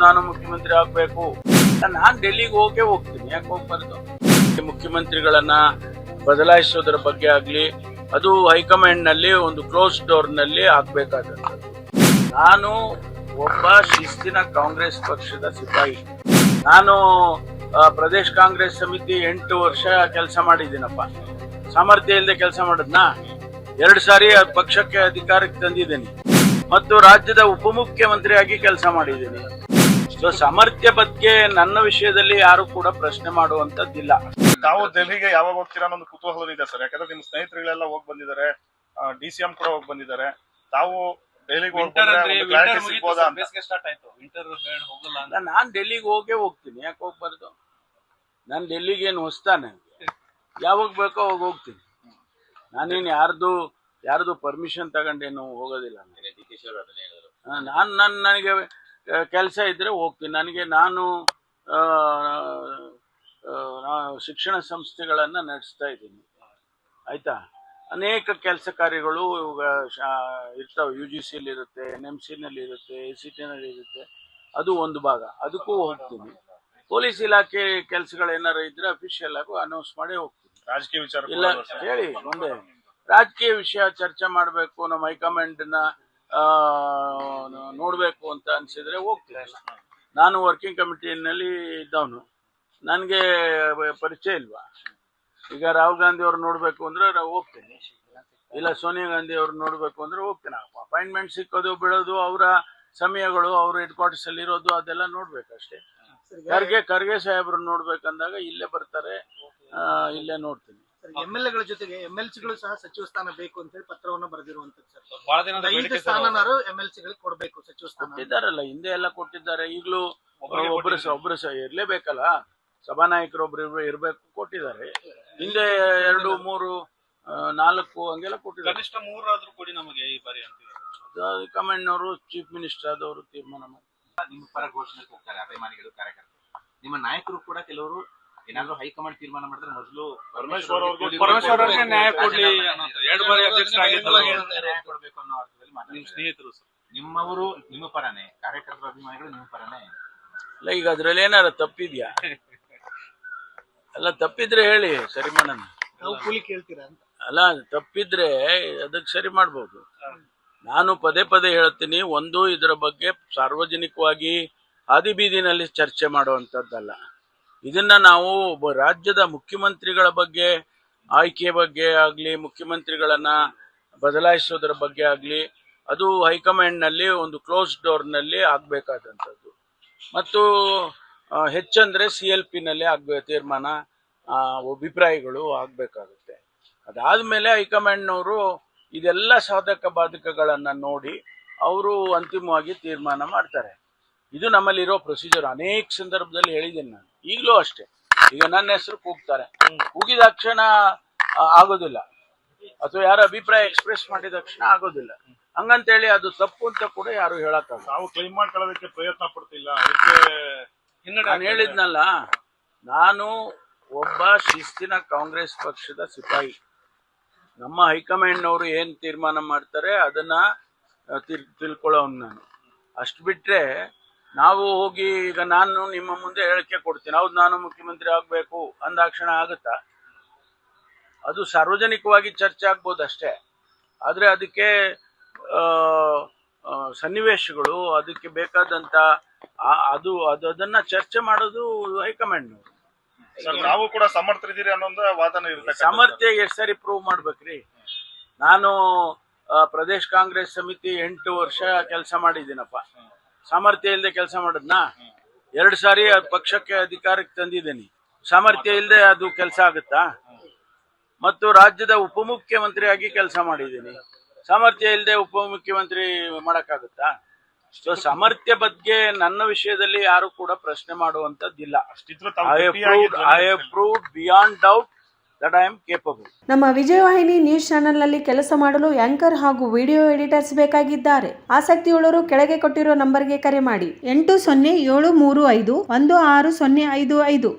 ನಾನು ಮುಖ್ಯಮಂತ್ರಿ ಆಗ್ಬೇಕು. ನಾನು ಡೆಲ್ಲಿಗೆ ಹೋಗ್ತೀನಿ, ಯಾಕೆ ಹೋಗ್ಬಾರ್ದು? ಮುಖ್ಯಮಂತ್ರಿಗಳನ್ನ ಬದಲಾಯಿಸೋದ್ರ ಬಗ್ಗೆ ಆಗ್ಲಿ, ಅದು ಹೈಕಮಾಂಡ್ ನಲ್ಲಿ ಒಂದು ಕ್ಲೋಸ್ ಡೋರ್ ನಲ್ಲಿ ಆಗ್ಬೇಕಾದಂಥದ್ದು. ನಾನು ಒಬ್ಬ ಶಿಸ್ತಿನ ಕಾಂಗ್ರೆಸ್ ಪಕ್ಷದ ಸಿಪಾಯಿ. ನಾನು ಪ್ರದೇಶ್ ಕಾಂಗ್ರೆಸ್ ಸಮಿತಿ 8 ವರ್ಷ ಕೆಲಸ ಮಾಡಿದ್ದೀನಪ್ಪ. ಸಾಮರ್ಥ್ಯ ಇಲ್ಲದೆ ಕೆಲಸ ಮಾಡಿದ್ನಾ? 2 ಸಾರಿ ಪಕ್ಷಕ್ಕೆ ಅಧಿಕಾರಕ್ಕೆ ತಂದಿದ್ದೀನಿ ಮತ್ತು ರಾಜ್ಯದ ಉಪಮುಖ್ಯಮಂತ್ರಿಯಾಗಿ ಕೆಲಸ ಮಾಡಿದ್ದೀನಿ. ಸೊ ಸಾಮರ್ಥ್ಯ ಬಗ್ಗೆ ನನ್ನ ವಿಷಯದಲ್ಲಿ ಯಾರು ಕೂಡ ಪ್ರಶ್ನೆ ಮಾಡುವಂತದ್ದಿಲ್ಲ. ತಾವು ದೆಹಲಿಗೆ ಯಾವಾಗ ಹೋಗ್ತೀರಾ ಅನ್ನೋ ಒಂದು ಕುತೂಹಲ ಇದೆ ಸರ್. ಯಾಕಂದ್ರೆ ನಿಮ್ಮ ಸ್ನೇಹಿತರುಗಳೆಲ್ಲ ಹೋಗಿ ಬಂದಿದ್ದಾರೆ, DCM ಕೂಡ ಹೋಗಿ ಬಂದಿದ್ದಾರೆ. ತಾವು ಡೆಲ್ಲಿಗೆ ನಾನ್ ಡೆಲ್ಲಿಗೆ ಹೋಗ್ತೀನಿ, ಯಾಕೆ ಹೋಗ್ಬಾರ್ದು? ನಾನ್ ಡೆಲ್ಲಿಗೆ ಏನು ಹೊಸ್ತಾನೆ? ಯಾವಾಗ ಬೇಕೋ ಅವಾಗ ಹೋಗ್ತೀನಿ. ನಾನೇನು ಯಾರ್ದು ಪರ್ಮಿಷನ್ ತಗೊಂಡೇನು ಹೋಗೋದಿಲ್ಲ. ನನಗೆ ಕೆಲಸ ಇದ್ರೆ ಹೋಗ್ತೀನಿ. ನಾನು ಶಿಕ್ಷಣ ಸಂಸ್ಥೆಗಳನ್ನ ನಡೆಸ್ತಾ ಇದ್ದೀನಿ, ಆಯ್ತಾ. ಅನೇಕ ಕೆಲಸ ಕಾರ್ಯಗಳು ಇರ್ತಾವೆ. UGC ಇರುತ್ತೆ, NMC ನಲ್ಲಿ ಇರುತ್ತೆ, ACT ನಲ್ಲಿ ಇರುತ್ತೆ. ಅದು ಒಂದು ಭಾಗ, ಅದಕ್ಕೂ ಹೋಗ್ತೀನಿ. ಪೊಲೀಸ್ ಇಲಾಖೆ ಕೆಲಸಗಳೇನಾರು ಇದ್ರೆ ಅಫಿಷಿಯಲ್ ಆಗಿ ಅನೌನ್ಸ್ ಮಾಡಿ ಹೋಗ್ತೀನಿ. ರಾಜಕೀಯ ವಿಚಾರ ಇಲ್ಲ ಹೇಳಿ, ಮುಂದೆ ರಾಜಕೀಯ ವಿಷಯ ಚರ್ಚೆ ಮಾಡಬೇಕು, ನಮ್ಮ ಹೈಕಮಾಂಡ್ ನ ನೋಡ್ಬೇಕು ಅಂತ ಅನ್ಸಿದ್ರೆ ಹೋಗ್ತೀನಿ. ನಾನು ವರ್ಕಿಂಗ್ ಕಮಿಟಿನಲ್ಲಿ ಇದ್ದವನು, ನನಗೆ ಪರಿಚಯ ಇಲ್ವಾ? ಈಗ ರಾಹುಲ್ ಗಾಂಧಿ ಅವ್ರು ನೋಡ್ಬೇಕು ಅಂದ್ರೆ ಹೋಗ್ತೀನಿ, ಇಲ್ಲ ಸೋನಿಯಾ ಗಾಂಧಿ ಅವ್ರು ನೋಡ್ಬೇಕು ಅಂದ್ರೆ ಹೋಗ್ತೀನಿ. ಅಪಾಯಿಂಟ್ಮೆಂಟ್ ಸಿಕ್ಕೋದು ಬಿಡೋದು ಅವರ ಸಮಯಗಳು, ಅವ್ರ ಹೆಡ್ ಕ್ವಾರ್ಟರ್ಸ್ ಅಲ್ಲಿ ಇರೋದು, ಅದೆಲ್ಲ ನೋಡ್ಬೇಕಷ್ಟೇ. ಖರ್ಗೆ ಸಾಹೇಬ್ರು ನೋಡ್ಬೇಕಂದಾಗ ಇಲ್ಲೇ ಬರ್ತಾರೆ, ಇಲ್ಲೇ ನೋಡ್ತೀನಿ. MLA ಗಳ ಜೊತೆಗೆ MLC ಗಳು ಸಹ ಸಚಿವ ಸ್ಥಾನ ಬೇಕು ಅಂತ ಹೇಳಿ ಪತ್ರವನ್ನು ಬರೆದಿರುವಂತದ್ದು ಸರ್. 5 ಸ್ಥಾನನಾರು MLC ಗಳಿಗೆ ಕೊಡಬೇಕು, ಸಚಿವ ಸ್ಥಾನ ಕೊಟ್ಟಿದ್ದಾರಲ್ಲ, ಹಿಂದೆ ಎಲ್ಲ ಕೊಟ್ಟಿದ್ದಾರೆ. ಈಗಲೂ ಒಬ್ರು ಇರ್ಲೇಬೇಕಲ್ಲ, ಸಭಾನಾಯಕರು ಒಬ್ರು ಇರ್ಬೇಕು, ಕೊಟ್ಟಿದ್ದಾರೆ. ಹಿಂದೆ 2, 3, 4 ಹಂಗೆಲ್ಲ ಕೊಟ್ಟಿದ್ದಾರೆ. ಕನಿಷ್ಠ 3 ಆದ್ರೂ ಕೊಡಿ ನಮಗೆ ಈ ಬಾರಿ ಅಂತ ಕಮಾಂಡ್ ಅವರು, ಚೀಫ್ ಮಿನಿಸ್ಟರ್ ಆದವರು ತೀರ್ಮಾನ ಮಾಡಿ ನಿಮ್ಮ ಪರ ಘೋಷಣೆ ಹೋಗ್ತಾರೆ ಅಭಿಮಾನಿಗಳು, ಕಾರ್ಯಕರ್ತರು. ನಿಮ್ಮ ನಾಯಕರು ಕೂಡ ಕೆಲವರು ಏನಾದ್ರು ಹೈಕಮಾಂಡ್ ತೀರ್ಮಾನ ಮಾಡಿದ್ರೆ ಮೊದಲು ಪರಮೇಶ್ವರ್ ಅವ್ರಿಗೆ ನ್ಯಾಯ ಕೊಡ್ಲಿ, 2 ಬಾರಿ ಅಧ್ಯಕ್ಷರಾಗಿದ್ದಲ್ಲ ನ್ಯಾಯ ಕೊಡ್ಬೇಕು ಅನ್ನೋ ಅರ್ಥದಲ್ಲಿ ನಿಮ್ಮ ಸ್ನೇಹಿತರು ನಿಮ್ಮವರು ನಿಮ್ಮ ಪರನೇ, ಕಾರ್ಯಕರ್ತರ ಅಭಿಮಾನಿಗಳು ನಿಮ್ಮ ಪರನೇ. ಅಲ್ಲ, ಈಗ ಅದ್ರಲ್ಲಿ ಏನಾರ ತಪ್ಪಿದ್ಯಾ? ಅಲ್ಲ, ತಪ್ಪಿದ್ರೆ ಹೇಳಿ, ಸರಿ ಮಾಡೋಣ. ನಾವು ಕೂಲಿ ಕೇಳ್ತೀರಾ ಅಂತ? ಅಲ್ಲ, ತಪ್ಪಿದ್ರೆ ಅದಕ್ಕೆ ಸರಿ ಮಾಡ್ಬೋದು. ನಾನು ಪದೇ ಹೇಳ್ತೀನಿ, ಒಂದು ಇದರ ಬಗ್ಗೆ ಸಾರ್ವಜನಿಕವಾಗಿ ಹಾದಿ ಬೀದಿನಲ್ಲಿ ಚರ್ಚೆ ಮಾಡುವಂಥದ್ದಲ್ಲ. ಇದನ್ನ ನಾವು ಒಬ್ಬ ರಾಜ್ಯದ ಮುಖ್ಯಮಂತ್ರಿಗಳ ಬಗ್ಗೆ, ಆಯ್ಕೆ ಬಗ್ಗೆ ಆಗ್ಲಿ, ಮುಖ್ಯಮಂತ್ರಿಗಳನ್ನ ಬದಲಾಯಿಸೋದ್ರ ಬಗ್ಗೆ ಆಗ್ಲಿ, ಅದು ಹೈಕಮಾಂಡ್ ನಲ್ಲಿ ಒಂದು ಕ್ಲೋಸ್ ಡೋರ್ ನಲ್ಲಿ ಆಗ್ಬೇಕಾದಂಥದ್ದು. ಮತ್ತು ಹೆಚ್ಚಂದ್ರೆ CLP ನಲ್ಲಿ ತೀರ್ಮಾನ, ಅಭಿಪ್ರಾಯಗಳು ಆಗ್ಬೇಕಾಗುತ್ತೆ. ಅದಾದ್ಮೇಲೆ ಹೈಕಮಾಂಡ್ನವರು ಇದೆಲ್ಲ ಸಾಧಕ ಬಾಧಕಗಳನ್ನ ನೋಡಿ ಅವರು ಅಂತಿಮವಾಗಿ ತೀರ್ಮಾನ ಮಾಡ್ತಾರೆ. ಇದು ನಮ್ಮಲ್ಲಿರೋ ಪ್ರೊಸೀಜರ್. ಅನೇಕ ಸಂದರ್ಭದಲ್ಲಿ ಹೇಳಿದ್ದೇನೆ ನಾನು, ಈಗಲೂ ಅಷ್ಟೇ. ಈಗ ನನ್ನ ಹೆಸರು ಕೂಗ್ತಾರೆ, ಕೂಗಿದ ತಕ್ಷಣ ಆಗೋದಿಲ್ಲ, ಅಥವಾ ಯಾರ ಅಭಿಪ್ರಾಯ ಎಕ್ಸ್ಪ್ರೆಸ್ ಮಾಡಿದ ತಕ್ಷಣ ಆಗೋದಿಲ್ಲ. ಹಂಗಂತೇಳಿ ಅದು ತಪ್ಪು ಅಂತ ಕೂಡ ಯಾರು ಹೇಳಕ್ಕಾಗಲ್ಲ. ನಾವು ಕ್ಲೈಮ್ ಮಾಡ್ಕೊಳ್ಳೋದಕ್ಕೆ ಪ್ರಯತ್ನ ಪಡ್ತಿಲ್ಲ. ನಾನು ಹೇಳಿದ್ನಲ್ಲ, ನಾನು ಒಬ್ಬ ಶಿಸ್ತಿನ ಕಾಂಗ್ರೆಸ್ ಪಕ್ಷದ ಸಿಪಾಯಿ. ನಮ್ಮ ಹೈಕಮಾಂಡ್ನವರು ಏನ್ ತೀರ್ಮಾನ ಮಾಡ್ತಾರೆ ಅದನ್ನ ತಿಳ್ಕೊಳ್ಳೋನು ನಾನು. ಅಷ್ಟು ಬಿಟ್ರೆ ನಾವು ಹೋಗಿ ಈಗ ನಾನು ನಿಮ್ಮ ಮುಂದೆ ಹೇಳಿಕೆ ಕೊಡ್ತೀನಿ, ಹೌದು ನಾನು ಮುಖ್ಯಮಂತ್ರಿ ಆಗ್ಬೇಕು ಅಂದಾಕ್ಷಣ ಆಗುತ್ತಾ? ಅದು ಸಾರ್ವಜನಿಕವಾಗಿ ಚರ್ಚೆ ಆಗ್ಬೋದು ಅಷ್ಟೇ. ಆದ್ರೆ ಅದಕ್ಕೆ ಸನ್ನಿವೇಶಗಳು, ಅದಕ್ಕೆ ಬೇಕಾದಂತ ಅದನ್ನ ಚರ್ಚೆ ಮಾಡೋದು ಹೈಕಮಾಂಡ್ನವರು. ನಾವು ಕೂಡ ಸಮರ್ಥರಿದ್ದೀರಿ ಅನ್ನೋ ವಾದನ ಇರುತ್ತೆ. ಸಾಮರ್ಥ್ಯ ಎಷ್ಟು ಸರಿ ಪ್ರೂವ್ ಮಾಡ್ಬೇಕ್ರಿ? ನಾನು ಪ್ರದೇಶ್ ಕಾಂಗ್ರೆಸ್ ಸಮಿತಿ 8 ವರ್ಷ ಕೆಲಸ ಮಾಡಿದ್ದೀನಪ್ಪ. ಸಾಮರ್ಥ್ಯ ಇಲ್ಲದೆ ಕೆಲಸ ಮಾಡಿದ್ನಾ? 2 ಸಾರಿ ಪಕ್ಷಕ್ಕೆ ಅಧಿಕಾರಕ್ಕೆ ತಂದಿದ್ದೀನಿ. ಸಾಮರ್ಥ್ಯ ಇಲ್ಲದೆ ಅದು ಕೆಲಸ ಆಗುತ್ತಾ? ಮತ್ತು ರಾಜ್ಯದ ಉಪಮುಖ್ಯಮಂತ್ರಿಯಾಗಿ ಕೆಲಸ ಮಾಡಿದ್ದೀನಿ. ಸಾಮರ್ಥ್ಯ ಇಲ್ಲದೆ ಉಪಮುಖ್ಯಮಂತ್ರಿ ಮಾಡಕ್ಕಾಗುತ್ತಾ? ಸೊ ಸಾಮರ್ಥ್ಯ ಬಗ್ಗೆ ನನ್ನ ವಿಷಯದಲ್ಲಿ ಯಾರು ಕೂಡ ಪ್ರಶ್ನೆ ಮಾಡುವಂತದ್ದಿಲ್ಲ. I have proved beyond doubt that I am capable. ನಮ್ಮ ವಿಜಯವಾಹಿನಿ ನ್ಯೂಸ್ ಚಾನೆಲ್ನಲ್ಲಿ ಕೆಲಸ ಮಾಡಲು ಆಂಕರ್ ಹಾಗೂ ವಿಡಿಯೋ ಎಡಿಟರ್ಸ್ ಬೇಕಾಗಿದ್ದಾರೆ. ಆಸಕ್ತಿಯುಳ್ಳವರು ಕೆಳಗೆ ಕೊಟ್ಟಿರುವ ನಂಬರ್ಗೆ ಕರೆ ಮಾಡಿ. 8073516055.